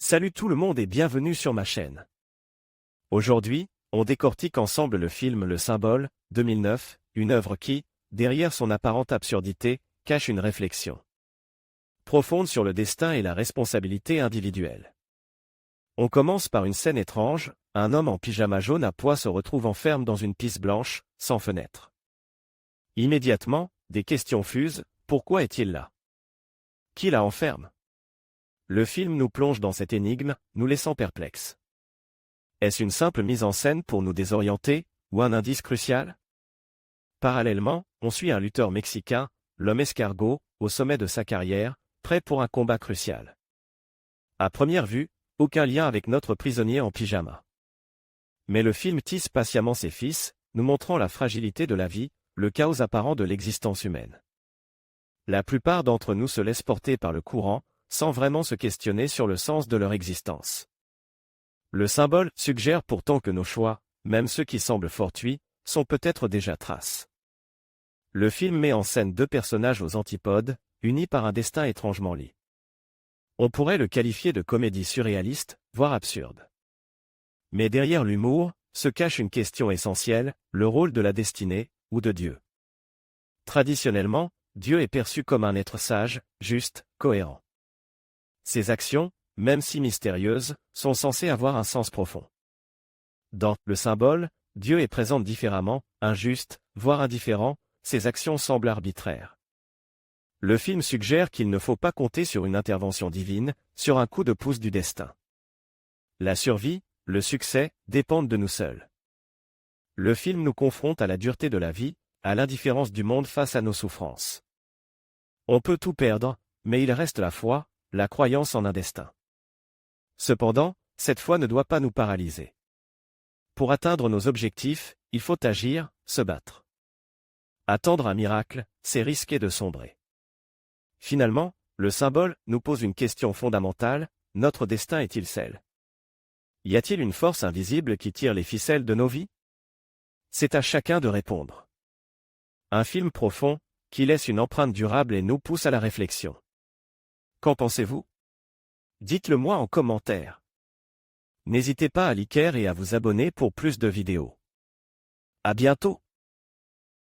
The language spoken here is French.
Salut tout le monde et bienvenue sur ma chaîne. Aujourd'hui, on décortique ensemble le film Le Symbole, 2009, une œuvre qui, derrière son apparente absurdité, cache une réflexion profonde sur le destin et la responsabilité individuelle. On commence par une scène étrange, un homme en pyjama jaune à pois se retrouve enfermé dans une pièce blanche, sans fenêtre. Immédiatement, des questions fusent, pourquoi est-il là? Qui la enferme? Le film nous plonge dans cette énigme, nous laissant perplexes. Est-ce une simple mise en scène pour nous désorienter, ou un indice crucial? Parallèlement, on suit un lutteur mexicain, l'homme escargot, au sommet de sa carrière, prêt pour un combat crucial. À première vue, aucun lien avec notre prisonnier en pyjama. Mais le film tisse patiemment ses fils, nous montrant la fragilité de la vie, le chaos apparent de l'existence humaine. La plupart d'entre nous se laissent porter par le courant, sans vraiment se questionner sur le sens de leur existence. Le symbole suggère pourtant que nos choix, même ceux qui semblent fortuits, sont peut-être déjà traces. Le film met en scène deux personnages aux antipodes, unis par un destin étrangement lié. On pourrait le qualifier de comédie surréaliste, voire absurde. Mais derrière l'humour, se cache une question essentielle, le rôle de la destinée, ou de Dieu. Traditionnellement, Dieu est perçu comme un être sage, juste, cohérent. Ses actions, même si mystérieuses, sont censées avoir un sens profond. Dans Le Symbole, Dieu est présent différemment, injuste, voire indifférent, ses actions semblent arbitraires. Le film suggère qu'il ne faut pas compter sur une intervention divine, sur un coup de pouce du destin. La survie, le succès, dépendent de nous seuls. Le film nous confronte à la dureté de la vie, à l'indifférence du monde face à nos souffrances. On peut tout perdre, mais il reste la foi, la croyance en un destin. Cependant, cette foi ne doit pas nous paralyser. Pour atteindre nos objectifs, il faut agir, se battre. Attendre un miracle, c'est risquer de sombrer. Finalement, le symbole nous pose une question fondamentale, notre destin est-il scellé? Y a-t-il une force invisible qui tire les ficelles de nos vies? C'est à chacun de répondre. Un film profond, qui laisse une empreinte durable et nous pousse à la réflexion. Qu'en pensez-vous? Dites-le moi en commentaire. N'hésitez pas à liker et à vous abonner pour plus de vidéos. À bientôt!